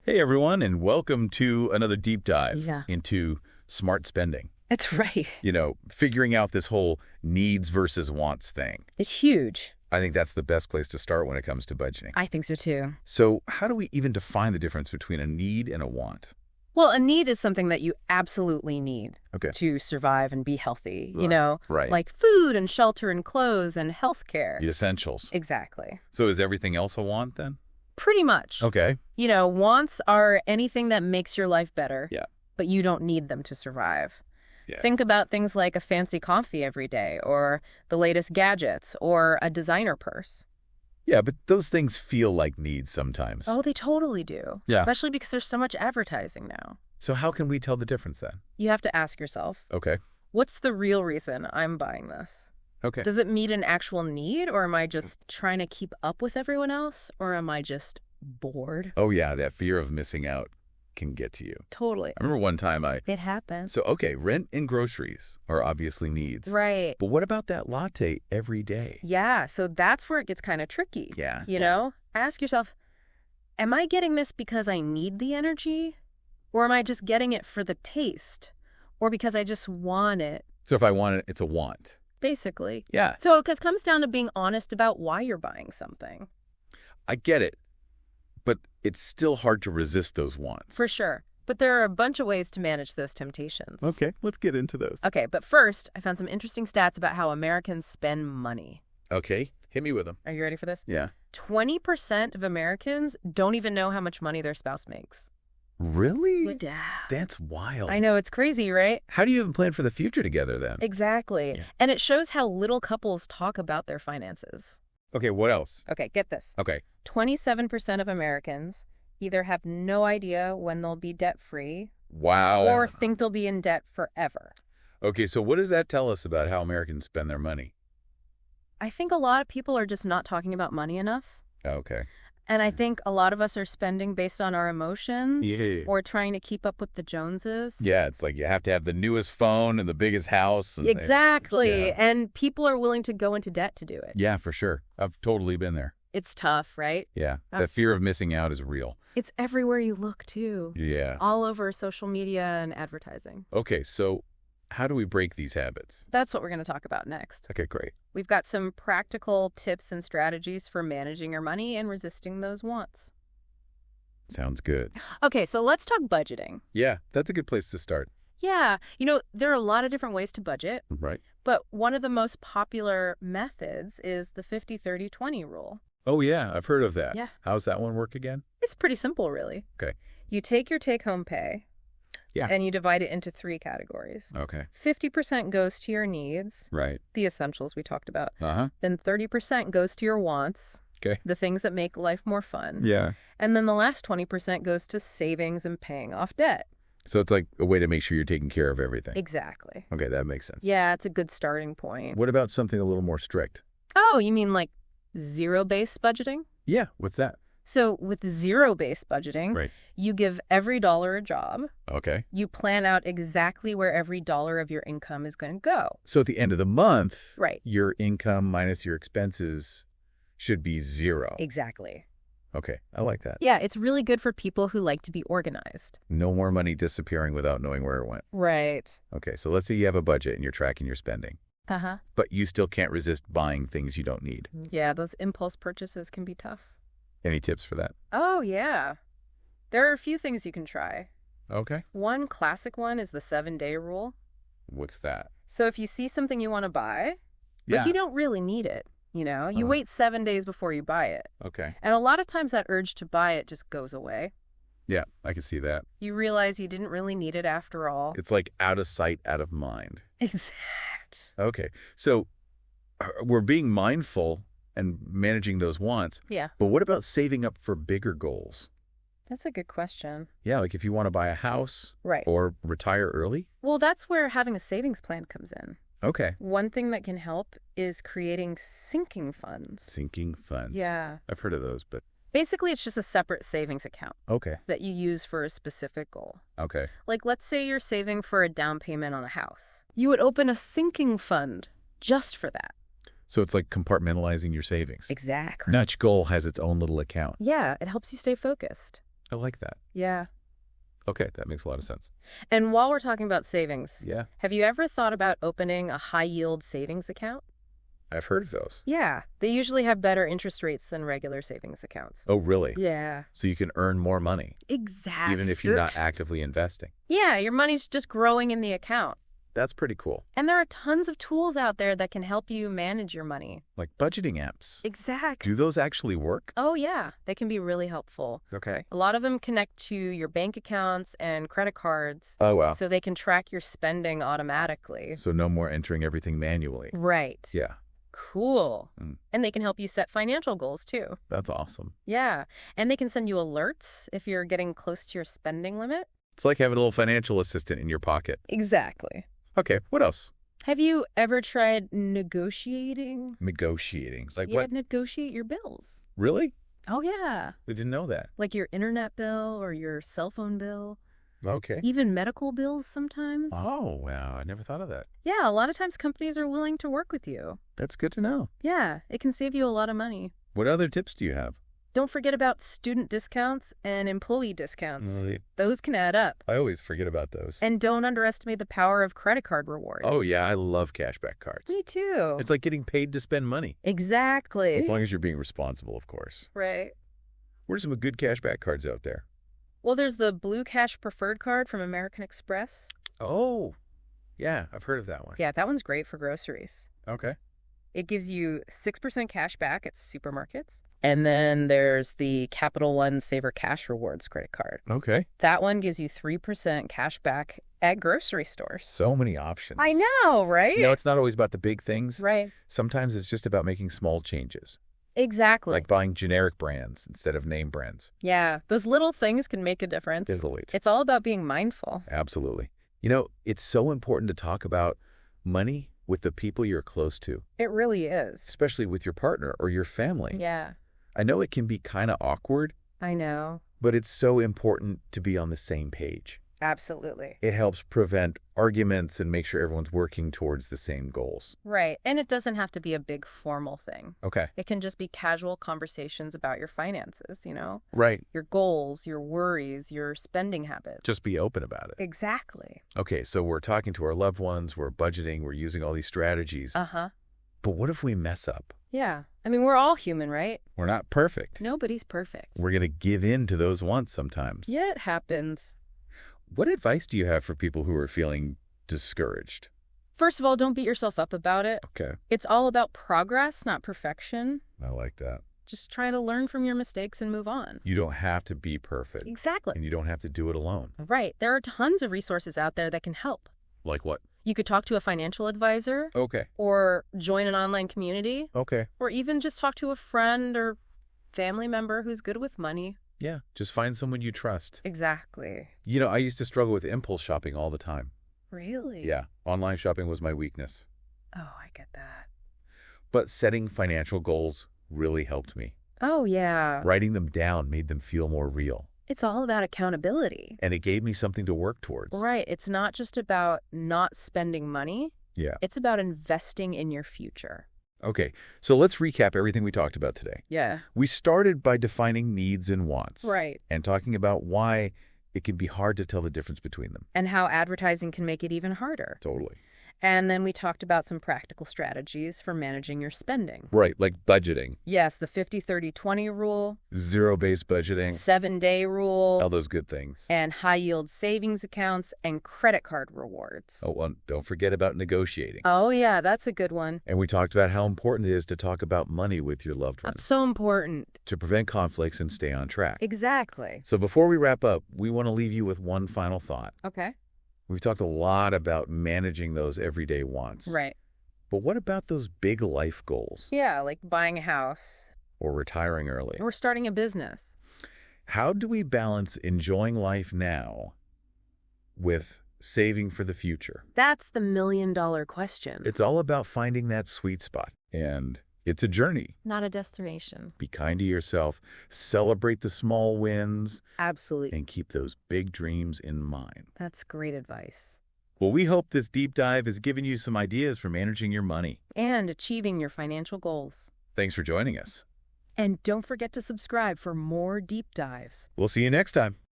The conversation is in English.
Hey, everyone, and welcome to another deep dive Yeah. into smart spending. That's right. Figuring out this whole needs versus wants thing. It's huge. I think that's the best place to start when it comes to budgeting. I think so too. So how do we even define the difference between a need and a want? Well, a need is something that you absolutely need Okay. to survive and be healthy, Right. like food and shelter and clothes and health care. The essentials. Exactly. So is everything else a want then? Pretty much. Okay. Wants are anything that makes your life better. Yeah. But you don't need them to survive. Yeah. Think about things like a fancy coffee every day or the latest gadgets or a designer purse. Yeah, but those things feel like needs sometimes. Oh, they totally do. Yeah. Especially because there's so much advertising now. So how can we tell the difference then? You have to ask yourself, Okay. what's the real reason I'm buying this? Okay. Does it meet an actual need, or am I just trying to keep up with everyone else, or am I just bored? Oh, yeah, that fear of missing out can get to you. Totally. I remember one time It happens. So, okay, rent and groceries are obviously needs. Right. But what about that latte every day? Yeah, so that's where it gets kind of tricky. Yeah. Ask yourself, am I getting this because I need the energy, or am I just getting it for the taste, or because I just want it, So if I want it, it's a want. basically? Yeah, So it comes down to being honest about why you're buying something. I get it. But it's still hard to resist those wants. For sure. But there are a bunch of ways to manage those temptations. Okay, let's get into those. Okay, but first, I found some interesting stats about how Americans spend money. Okay, hit me with them. Are you ready for this? Yeah. 20% of Americans don't even know how much money their spouse makes. Really? Yeah. That's wild. I know, it's crazy, right? How do you even plan for the future together then? Exactly. Yeah. And it shows how little couples talk about their finances. Okay, what else? Okay, get this. Okay. 27% of Americans either have no idea when they'll be debt-free Wow. or think they'll be in debt forever. Okay, so what does that tell us about how Americans spend their money? I think a lot of people are just not talking about money enough. Okay. And I think a lot of us are spending based on our emotions Yeah. or trying to keep up with the Joneses. Yeah, it's like you have to have the newest phone and the biggest house. And Exactly. Yeah. And people are willing to go into debt to do it. Yeah, for sure. I've totally been there. It's tough, right? Yeah, the fear of missing out is real. It's everywhere you look, too. Yeah. All over social media and advertising. Okay, so how do we break these habits? That's what we're going to talk about next. Okay, great. We've got some practical tips and strategies for managing your money and resisting those wants. Sounds good. Okay, so let's talk budgeting. Yeah, that's a good place to start. Yeah, there are a lot of different ways to budget, Right. but one of the most popular methods is the 50-30-20 rule. Oh, yeah, I've heard of that. Yeah. How's that one work again? It's pretty simple, really. Okay. You take your take-home pay, Yeah. and you divide it into 3 categories. Okay. 50% goes to your needs, Right. the essentials we talked about. Uh-huh. Then 30% goes to your wants, Okay. the things that make life more fun. Yeah. And then the last 20% goes to savings and paying off debt. So it's like a way to make sure you're taking care of everything. Exactly. Okay, that makes sense. Yeah, it's a good starting point. What about something a little more strict? Oh, you mean like zero-based budgeting? Yeah, what's that? So with zero-based budgeting, Right. you give every dollar a job. Okay. You plan out exactly where every dollar of your income is going to go. So at the end of the month, Right. your income minus your expenses should be 0. Exactly. Okay, I like that. Yeah, it's really good for people who like to be organized. No more money disappearing without knowing where it went. Right. Okay, so let's say you have a budget and you're tracking your spending, Uh-huh. but you still can't resist buying things you don't need. Yeah, those impulse purchases can be tough. Any tips for that? Oh, yeah. There are a few things you can try. Okay. One classic one is the 7-day rule. What's that? So if you see something you want to buy, but Yeah. you don't really need it, you Uh-huh. wait 7 days before you buy it. Okay. And a lot of times that urge to buy it just goes away. Yeah, I can see that. You realize you didn't really need it after all. It's like out of sight, out of mind. Exact. Okay, so we're being mindful and managing those wants, Yeah, but what about saving up for bigger goals? that's a good question. Yeah, like if you want to buy a house Right. or retire early? Well, that's where having a savings plan comes in. Okay. One thing that can help is creating sinking funds. Sinking funds. Yeah. I've heard of those, but Basically, it's just a separate savings account okay. that you use for a specific goal. Okay. Like, let's say you're saving for a down payment on a house. You would open a sinking fund just for that. So it's like compartmentalizing your savings. Exactly. Each goal has its own little account. Yeah, it helps you stay focused. I like that. Yeah. Okay, that makes a lot of sense. And while we're talking about savings, Yeah, have you ever thought about opening a high-yield savings account? I've heard of those. Yeah, they usually have better interest rates than regular savings accounts. Oh, really? Yeah. So you can earn more money, Exactly. even if you're not actively investing. Yeah, your money's just growing in the account. That's pretty cool. And there are tons of tools out there that can help you manage your money. Like budgeting apps. Exactly. Do those actually work? Oh, yeah. They can be really helpful. Okay. A lot of them connect to your bank accounts and credit cards, Oh, wow. so they can track your spending automatically. So no more entering everything manually. Right. Yeah, Cool. Mm. And they can help you set financial goals, too. that's awesome. Yeah. And they can send you alerts if you're getting close to your spending limit. It's like having a little financial assistant in your pocket. Exactly. Okay, what else? Have you ever tried negotiating? Negotiating. It's like Yeah, what? negotiate your bills. Really? Oh, yeah. I didn't know that. Like your internet bill or your cell phone bill, Okay. even medical bills sometimes. Oh, wow. I never thought of that. Yeah, a lot of times companies are willing to work with you. That's good to know. Yeah, it can save you a lot of money. What other tips do you have? Don't forget about student discounts and employee discounts. Well, Those can add up. I always forget about those. And don't underestimate the power of credit card rewards. Oh, yeah, I love cashback cards. Me too. It's like getting paid to spend money. Exactly. As long as you're being responsible, of course. Right. What are some good cashback cards out there? Well, there's the Blue Cash Preferred card from American Express. Oh, yeah, I've heard of that one. Yeah, that one's great for groceries. Okay. It gives you 6% cash back at supermarkets. And then there's the Capital One Saver Cash Rewards credit card. Okay. That one gives you 3% cash back at grocery stores. So many options. I know, right? You know, it's not always about the big things. Right. Sometimes it's just about making small changes, Exactly. like buying generic brands instead of name brands. Yeah, those little things can make a difference. It's all about being mindful. Absolutely. You know, it's so important to talk about money with the people you're close to, It really is. especially with your partner or your family. Yeah, I know it can be kind of awkward, I know. but it's so important to be on the same page. Absolutely. It helps prevent arguments and make sure everyone's working towards the same goals. Right. And it doesn't have to be a big formal thing. Okay. It can just be casual conversations about your finances, Right. your goals, your worries, your spending habits. Just be open about it. Exactly. Okay, so we're talking to our loved ones, we're budgeting, we're using all these strategies. Uh-huh. But what if we mess up? Yeah. I mean, we're all human, right? We're not perfect. Nobody's perfect. We're going to give in to those wants sometimes. Yeah, it happens. What advice do you have for people who are feeling discouraged? First of all, don't beat yourself up about it. Okay, It's all about progress, not perfection. I like that. Just try to learn from your mistakes and move on. You don't have to be perfect. Exactly. And you don't have to do it alone. Right. There are tons of resources out there that can help. Like what? You could talk to a financial advisor Okay. or join an online community Okay. or even just talk to a friend or family member who's good with money. Yeah, just find someone you trust. Exactly. You know, I used to struggle with impulse shopping all the time. Really? Yeah, online shopping was my weakness. Oh, I get that. But setting financial goals really helped me. Oh, yeah. Writing them down made them feel more real. It's all about accountability. And it gave me something to work towards. Right. It's not just about not spending money. Yeah. It's about investing in your future. Okay, so let's recap everything we talked about today. Yeah. We started by defining needs and wants. Right. And talking about why it can be hard to tell the difference between them. And how advertising can make it even harder. Totally. And then we talked about some practical strategies for managing your spending. Right, like budgeting, Yes, the 50-30-20 rule, zero-based budgeting, 7-day rule, all those good things. and high-yield savings accounts and credit card rewards. Oh, and don't forget about negotiating. Oh, yeah, that's a good one. And we talked about how important it is to talk about money with your loved That's ones so important. to prevent conflicts and stay on track. Exactly. So before we wrap up, we want to leave you with one final thought. Okay. We've talked a lot about managing those everyday wants. Right. But what about those big life goals? Yeah, like buying a house Or retiring early? or starting a business. How do we balance enjoying life now with saving for the future? That's the million-dollar question. It's all about finding that sweet spot. And it's a journey. Not a destination. Be kind to yourself, celebrate the small wins, Absolutely. and keep those big dreams in mind. That's great advice. Well, we hope this deep dive has given you some ideas for managing your money. And achieving your financial goals. Thanks for joining us. And don't forget to subscribe for more deep dives. We'll see you next time.